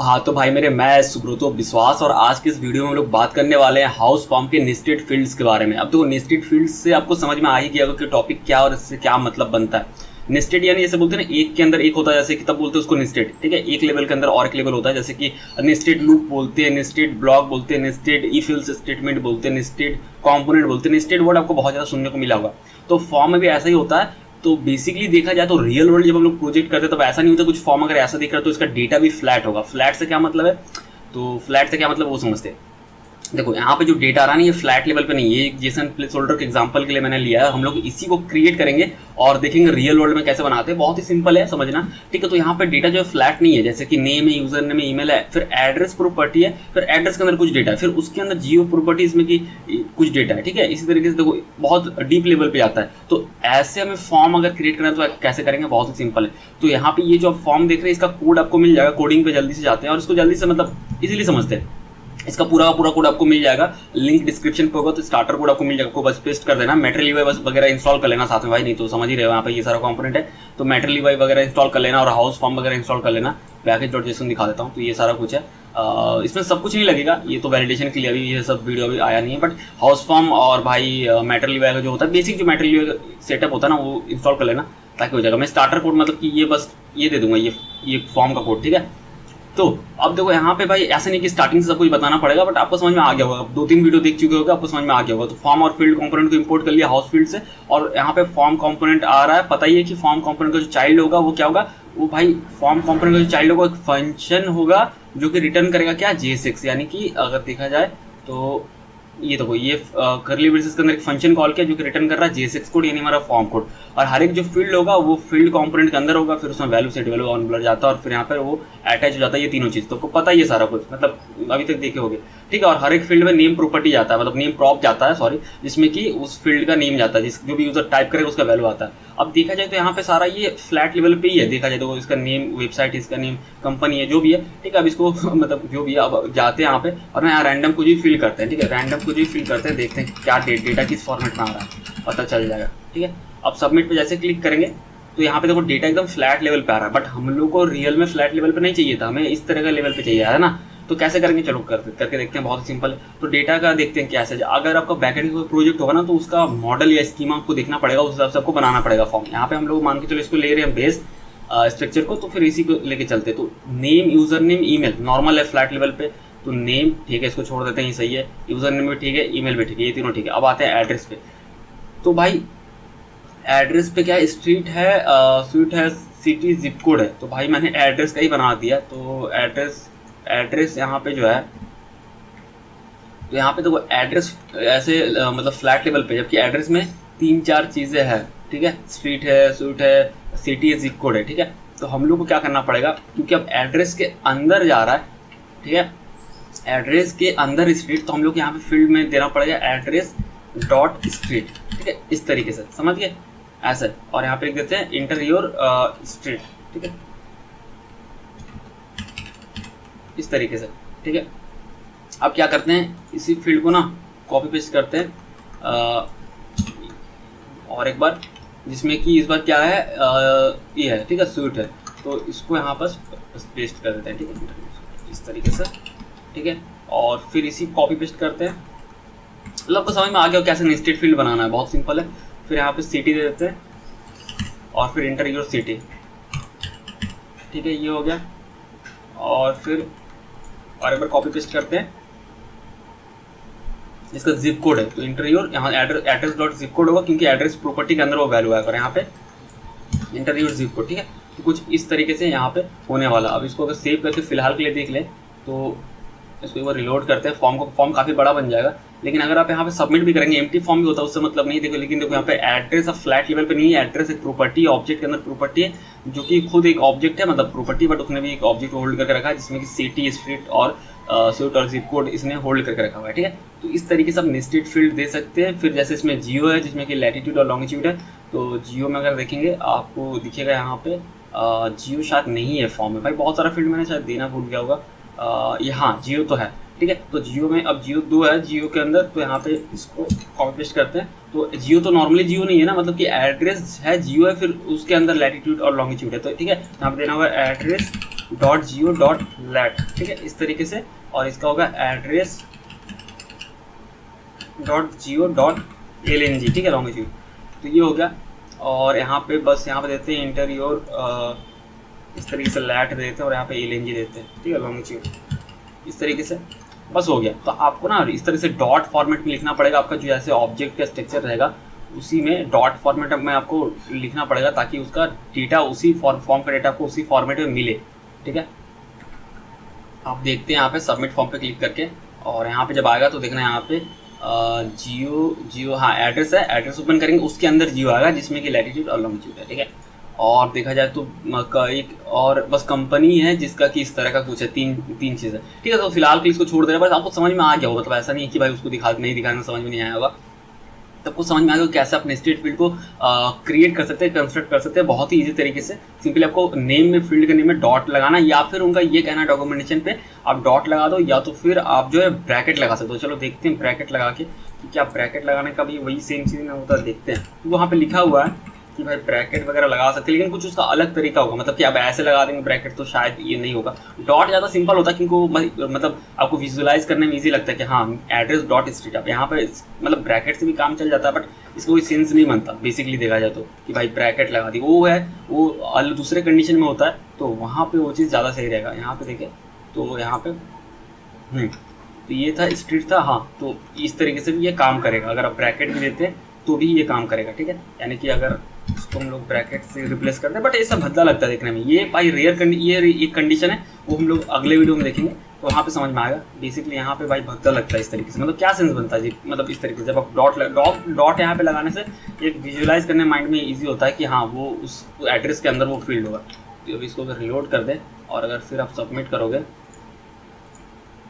हाँ तो भाई मेरे, मैं सुब्रतो विश्वास और आज के इस वीडियो में हम लोग बात करने वाले हैं हाउस फॉर्म के नेस्टेड फील्ड्स के बारे में। अब देखो, नेस्टेड फील्ड्स से आपको समझ में आ ही गया होगा कि टॉपिक क्या और इससे क्या मतलब बनता है। नेस्टेड यानी जैसे बोलते हैं ना, एक के अंदर एक होता है, जैसे कि तब बोलते हैं उसको नेस्टेड। ठीक है, एक लेवल के अंदर और एक लेवल होता है, जैसे कि नेस्टेड लूप बोलते हैं, नेस्टेड ब्लॉक बोलते हैं, नेस्टेड इफ एल्स स्टेटमेंट बोलते हैं, नेस्टेड कंपोनेंट बोलते हैं। नेस्टेड वर्ड आपको बहुत ज़्यादा सुनने को मिला होगा। तो फॉर्म में भी ऐसा ही होता है। तो बेसिकली देखा जाए तो रियल वर्ल्ड जब हम लोग प्रोजेक्ट करते हैं तब ऐसा नहीं होता। कुछ फॉर्म अगर ऐसा दिख रहा है तो इसका डेटा भी फ्लैट होगा। फ्लैट से क्या मतलब है, तो फ्लैट से क्या मतलब वो समझते हैं। देखो यहाँ पे जो डेटा आ रहा है ना, ये फ्लैट लेवल पे नहीं, ये एक जेसन प्लेस होल्डर के एग्जांपल के लिए मैंने लिया है। हम लोग इसी को क्रिएट करेंगे और देखेंगे रियल वर्ल्ड में कैसे बनाते हैं। बहुत ही सिंपल है समझना। ठीक है, तो यहाँ पे डेटा जो है फ्लैट नहीं है, जैसे कि नेम है, यूजर नेम है, ईमेल है, फिर एड्रेस प्रॉपर्टी है, फिर एड्रेस के अंदर कुछ डेटा है, फिर उसके अंदर जियो प्रॉपर्टीज में की कुछ डेटा है। ठीक है, इसी तरीके से देखो बहुत डीप लेवल पे आता है। तो ऐसे हमें फॉर्म अगर क्रिएट करना है तो कैसे करेंगे, बहुत ही सिंपल है। तो यहाँ पे ये जो आप फॉर्म देख रहे हैं इसका कोड आपको मिल जाएगा। कोडिंग पे जल्दी से जाते हैं और इसको जल्दी से मतलब इजीली समझते हैं। इसका पूरा कोड आपको मिल जाएगा, लिंक डिस्क्रिप्शन पे होगा। तो स्टार्टर कोड आपको मिल जाएगा, आपको बस पेस्ट कर देना। मेटेरियल यूआई बस वगैरह इंस्टॉल कर लेना साथ में भाई, नहीं तो समझ ही रहे हो यहाँ पे ये सारा कंपोनेंट है। तो मेटेरियल यूआई वगैरह इंस्टॉल कर लेना और हाउस फॉर्म वगैरह इंस्टॉल कर लेना। पैकेज.json दिखा देता हूँ। तो ये सारा कुछ है, इसमें सब कुछ नहीं लगेगा, ये तो वैलिडेशन के लिए अभी ये सब वीडियो अभी आया नहीं है। बट हाउस फॉर्म और भाई मेटेरियल यूआई का जो होता है, बेसिक जो मेटेरियल यूआई सेटअप होता है ना, वो इंस्टॉल कर लेना ताकि हो जाएगा। मैं स्टार्टर कोड मतलब कि ये बस ये दे दूंगा, ये फॉर्म का कोड। ठीक है, तो अब देखो यहाँ पे भाई ऐसा नहीं कि स्टार्टिंग से सब कुछ बताना पड़ेगा, बट आपको समझ में आ गया होगा। 2-3 वीडियो देख चुके होगा, आपको समझ में आ गया होगा। तो फॉर्म और फील्ड कंपोनेंट को इंपोर्ट कर लिया हाउस फील्ड से, और यहाँ पे फॉर्म कंपोनेंट आ रहा है। पता ही है कि फॉर्म कंपोनेंट का जो चाइल्ड होगा वो क्या होगा, वो भाई फॉर्म कंपोनेंट का जो चाइल्ड होगा एक फंक्शन होगा जो कि रिटर्न करेगा क्या, JSX। यानी कि अगर देखा जाए तो ये देखो, ये करली ब्रेसेस के अंदर एक फंक्शन कॉल किया जो कि रिटर्न कर रहा है JSX कोड, यानी हमारा फॉर्म कोड। और हर एक जो फील्ड होगा वो फील्ड कंपोनेंट के अंदर होगा, फिर उसमें value set value on blur जाता है और फिर यहाँ पर वो अटैच हो जाता है। ये तीनों चीज़ तो आपको पता ही है सारा कुछ, मतलब अभी तक देखे होगे। ठीक है, और हर एक फील्ड में नेम प्रॉपर्टी जाता है, मतलब नेम प्रॉप जाता है, सॉरी, जिसमें कि उस फील्ड का नेम जाता है, जो भी यूजर टाइप करेगा उसका वैल्यू आता है। अब देखा जाए तो यहाँ पे सारा ये फ्लैट लेवल पे ही है। देखा जाए तो इसका नेम वेबसाइट, इसका नेम कंपनी है, जो भी है। ठीक है, अब इसको मतलब जो भी है, अब जाते हैं यहाँ पे और यहाँ रैंडम कुछ भी फिल करते हैं। ठीक है, रैंडम कुछ भी फिल करते हैं, देखते हैं क्या डेटा किस फॉर्मेट में आ रहा है, पता चल जाएगा। ठीक है, अब सबमिट पे जैसे क्लिक करेंगे तो यहाँ पे देखो डेटा एकदम फ्लैट लेवल पे आ रहा है। बट हम लोग को रियल में फ्लैट लेवल पे नहीं चाहिए था, हमें इस तरह का लेवल पे चाहिए है ना। तो कैसे करेंगे, चलो करके देखते हैं। बहुत ही सिंपल है। तो डेटा का देखते हैं कैसे। अगर आपका बैकएंड कोई प्रोजेक्ट होगा ना तो उसका मॉडल या स्कीमा आपको देखना पड़ेगा, उस हिसाब से आपको बनाना पड़ेगा फॉर्म। यहाँ पे हम लोग मान के चलो इसको ले रहे हैं बेस स्ट्रक्चर को, तो फिर इसी को लेके चलते। तो name, user name, email normal है फ्लैट लेवल पे। तो नेम ठीक है, इसको छोड़ देते हैं, ये सही है। यूजर नेम भी ठीक है, ईमेल भी ठीक है, ये तीनों ठीक है। अब आते हैं एड्रेस पे। तो भाई एड्रेस पे क्या है, स्ट्रीट है, स्वीट है, सिटी, जिप कोड है। तो भाई मैंने एड्रेस का ही बना दिया। तो एड्रेस यहाँ पे जो है, तो यहाँ पे देखो एड्रेस ऐसे मतलब फ्लैट लेवल पे, जबकि एड्रेस में 3-4 चीज़ें हैं। ठीक है, स्ट्रीट है, स्वीट है, सिटी है, जिप कोड है। ठीक है, तो हम लोग को क्या करना पड़ेगा, क्योंकि अब एड्रेस के अंदर जा रहा है। ठीक है, एड्रेस के अंदर स्ट्रीट, तो हम लोग यहाँ पे फील्ड में देना पड़ेगा एड्रेस डॉट स्ट्रीट। ठीक है, इस तरीके से समझ गए ऐसे। और यहाँ पे लिख देते हैं इंटर योर स्ट्रीट। ठीक है, इस तरीके से। ठीक है, अब क्या करते हैं, इसी फील्ड को ना कॉपी पेस्ट करते हैं और एक बार, जिसमें कि इस बार क्या है, ये है। ठीक है, स्वीट है, तो इसको यहाँ पर पेस्ट कर देते हैं। ठीक है, इस तरीके से। ठीक है, और फिर इसी कॉपी पेस्ट करते हैं। मतलब आपको समझ में आ गया कैसे नेस्टेड फील्ड बनाना है, बहुत सिंपल है। फिर यहाँ पे सिटी दे देते हैं और फिर इंटर योर सिटी। ठीक है, ये हो गया। और फिर और एक बार कॉपी पेस्ट करते हैं। इसका जिप कोड है, तो इंटर योर, यहाँ एड्रेस डॉट जिप कोड होगा क्योंकि एड्रेस प्रॉपर्टी के अंदर वो वैल्यू आएगा। यहाँ पे इंटर योर जिप कोड। ठीक है, तो कुछ इस तरीके से यहाँ पे होने वाला। अब इसको अगर सेव करके फिलहाल के लिए देख लें तो इसको एक बार रिलोड करते हैं। फॉर्म काफ़ी बड़ा बन जाएगा। लेकिन अगर आप यहाँ पे सबमिट भी करेंगे, एम्प्टी फॉर्म भी होता है, उससे मतलब नहीं। देखो, लेकिन देखो यहाँ पे एड्रेस अब फ्लैट लेवल पे नहीं है। एड्रेस एक प्रॉपर्टी, ऑब्जेक्ट के अंदर प्रॉपर्टी है, जो कि खुद एक ऑब्जेक्ट है, मतलब प्रॉपर्टी, बट उसने भी एक ऑब्जेक्ट होल्ड करके रखा है, जिसमें कि सिटी, स्ट्रीट और स्वीट और जिप कोड इसने होल्ड करके रखा हुआ है। ठीक है, तो इस तरीके से आप नेस्टेड फील्ड दे सकते हैं। फिर जैसे इसमें जियो है, जिसमें कि लैटिट्यूड और लॉन्गिट्यूड है। तो जियो में अगर देखेंगे आपको दिखेगा यहाँ पे जियो शायद नहीं है फॉर्म में। भाई बहुत सारा फील्ड मैंने शायद देना भूल गया होगा। यहाँ जियो तो है। ठीक है, तो जियो में अब जियो 2 है जियो के अंदर। तो यहाँ पे इसको कॉपी पेस्ट करते हैं। तो जियो तो नॉर्मली जियो नहीं है ना, मतलब कि एड्रेस है जियो है, फिर उसके अंदर लैटिट्यूड और लॉन्गिट्यूड है। तो ठीक है, यहाँ पे देना होगा एड्रेस .geo.lat, ठीक है, इस तरीके से। और इसका होगा एड्रेस .geo.lng, ठीक है, लॉन्गिट्यूड। तो ये हो गया। और यहाँ पे बस यहाँ पे देते हैं इंटर योर, इस तरीके से लैट देते हैं और यहाँ पे lng देते हैं, ठीक है, लॉन्गिट्यूड, इस तरीके से बस हो गया। तो आपको ना इस तरह से डॉट फॉर्मेट में लिखना पड़ेगा। आपका जो जैसे ऑब्जेक्ट का स्ट्रक्चर रहेगा उसी में डॉट फॉर्मेट में आपको लिखना पड़ेगा, ताकि उसका डेटा उसी फॉर्म का डेटा आपको उसी फॉर्मेट में मिले, ठीक है। आप देखते हैं यहाँ पे सबमिट फॉर्म पे क्लिक करके, और यहाँ पे जब आएगा तो देखना यहाँ पे जियो हाँ एड्रेस है, एड्रेस ओपन करेंगे, उसके अंदर जियो आएगा जिसमें कि लैटिट्यूड और लॉन्गिट्यूड है, ठीक है। और देखा जाए तो एक और बस कंपनी है जिसका कि इस तरह का कुछ है, तीन चीज़ है, ठीक है। तो फिलहाल के इसको छोड़ दे रहे हैं, बस आपको समझ में आ गया होगा, मतलब ऐसा नहीं है कि भाई उसको नहीं दिखाना समझ में नहीं आया होगा। तो आपको समझ में आ गया कैसे आप नेस्टेड फील्ड को क्रिएट कर सकते हैं, कंस्ट्रक्ट कर सकते हैं बहुत ही ईजी तरीके से। सिंपली आपको नेम में, फील्ड के नेम में डॉट लगाना, या फिर उनका ये कहना है डॉक्यूमेंटेशन पे आप डॉट लगा दो, या तो फिर आप जो है ब्रैकेट लगा सकते हो। चलो देखते हैं ब्रैकेट लगा के कि क्या ब्रैकेट लगाने का भी वही सेम चीज़ ना होता है, देखते हैं। तो वहाँ पे लिखा हुआ है कि भाई ब्रैकेट वगैरह लगा सकते हैं, लेकिन कुछ उसका अलग तरीका होगा, मतलब कि आप ऐसे लगा देंगे ब्रैकेट तो शायद ये नहीं होगा। डॉट ज़्यादा सिंपल होता है क्योंकि मतलब आपको विजुअलाइज करने में इजी लगता है कि हाँ एड्रेस डॉट स्ट्रीट। आप यहाँ पे मतलब ब्रैकेट से भी काम चल जाता है, बट इसको कोई सेंस नहीं बनता बेसिकली देखा जाए तो, कि भाई ब्रैकेट लगा दी, वो है वो दूसरे कंडीशन में होता है, तो वहाँ पर वो चीज़ ज़्यादा सही रहेगा। यहाँ पर देखें तो यहाँ पे तो ये था स्ट्रीट था, हाँ, तो इस तरीके से भी ये काम करेगा। अगर आप ब्रैकेट भी देते हैं तो भी ये काम करेगा, ठीक है। यानी कि अगर इसको हम लोग ब्रैकेट से रिप्लेस करते हैं, बट ऐसा भद्दा लगता है देखने में। ये भाई ये एक कंडीशन है, वो हम लोग अगले वीडियो में देखेंगे, तो वहाँ पे समझ में आएगा। बेसिकली यहाँ पे भाई भद्दा लगता है इस तरीके से, मतलब क्या सेंस बनता है जी, मतलब इस तरीके से जब आप डॉट यहाँ पे लगाने से एक विजुअलाइज करने माइंड में ईजी होता है कि हाँ वो उस एड्रेस के अंदर वो फील्ड होगा। तो अभी इसको अगर रिलोड कर दें और अगर फिर आप सबमिट करोगे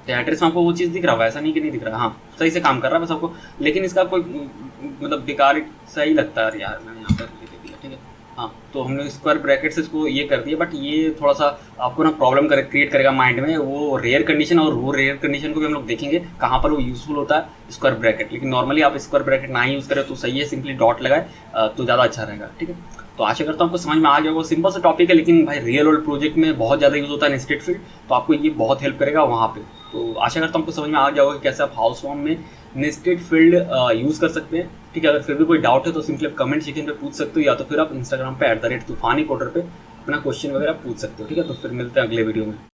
तो एड्रेस में आपको वो चीज़ दिख रहा होगा, ऐसा नहीं कि नहीं दिख रहा, हाँ सही से काम कर रहा है बस आपको। लेकिन इसका कोई मतलब बेकार सही लगता है यार, मैंने यहाँ पर लिख दिया, ठीक है। हाँ, तो हमने स्क्वायर ब्रैकेट से इसको ये कर दिया, बट ये थोड़ा सा आपको ना प्रॉब्लम क्रिएट करेगा माइंड में। वो रेयर कंडीशन, और वो रेयर कंडीशन को भी हम लोग देखेंगे कहाँ पर वो यूजफुल होता है स्क्वायर ब्रैकेट। लेकिन नॉर्मली आप स्क्वायर ब्रैकेट ना ही यूज़ करें तो सही है, सिंपली डॉट लगाए तो ज़्यादा अच्छा रहेगा, ठीक है। तो आशा करता हूँ आपको समझ में आ गया होगा। सिंपल सा टॉपिक है, लेकिन भाई रियल वर्ल्ड प्रोजेक्ट में बहुत ज़्यादा यूज़ होता है नेस्टेड फील्ड, तो आपको ये बहुत हेल्प करेगा वहाँ पे। तो आशा करता हूँ आपको समझ में आ गया होगा कि कैसे आप हाउस फॉर्म में नेस्टेड फील्ड यूज़ कर सकते हैं, ठीक है। अगर फिर भी कोई डाउट है तो सिंपली आप कमेंट सेक्शन पे पूछ सकते हो, या तो फिर आप इंस्टाग्राम पे @तूफानी कोडर पे अपना क्वेश्चन वगैरह पूछ सकते हो, ठीक है। तो फिर मिलते हैं अगले वीडियो में।